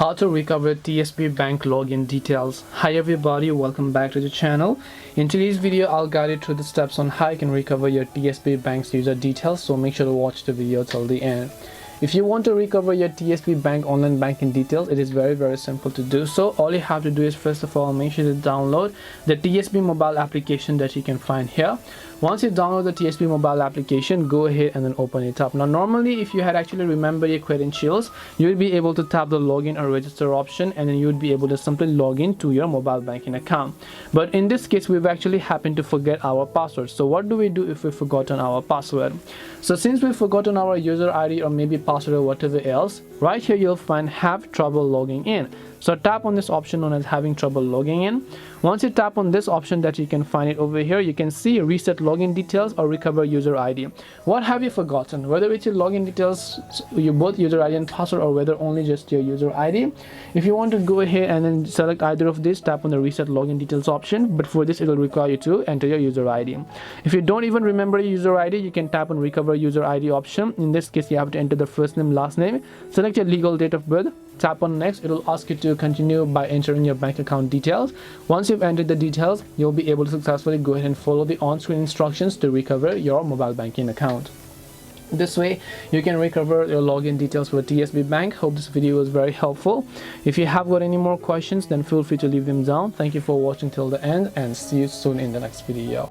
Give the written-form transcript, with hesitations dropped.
How to recover TSB bank login details. Hi everybody, welcome back to the channel. In today's video I'll guide you through the steps on how you can recover your TSB bank's user details, so make sure to watch the video till the end. If you want to recover your TSB bank online banking details, it is very simple to do so. All you have to do is first of all make sure to download the TSB mobile application that you can find here. Once you download the TSB mobile application, go ahead and then open it up. Now normally if you had actually remembered your credentials, you would be able to tap the login or register option and then you would be able to simply log in to your mobile banking account. But in this case we've actually happened to forget our password. So what do we do if we've forgotten our password? So since we've forgotten our user ID or maybe password or whatever else, right here you'll find have trouble logging in. So tap on this option known as having trouble logging in. Once you tap on this option that you can find it over here, you can see reset login details or recover user ID. What have you forgotten? Whether it's your login details, your both user ID and password, or whether only just your user ID. If you want to go ahead and then select either of these, tap on the reset login details option, but for this it will require you to enter your user ID. If you don't even remember your user ID, you can tap on recover user ID option. In this case you have to enter the first name, last name, select your legal date of birth, tap on next. It will ask you to continue by entering your bank account details. Once you've entered the details, you'll be able to successfully go ahead and follow the on-screen instructions to recover your mobile banking account. This way you can recover your login details for TSB Bank. Hope this video was very helpful. If you have got any more questions, then feel free to leave them down. Thank you for watching till the end and see you soon in the next video.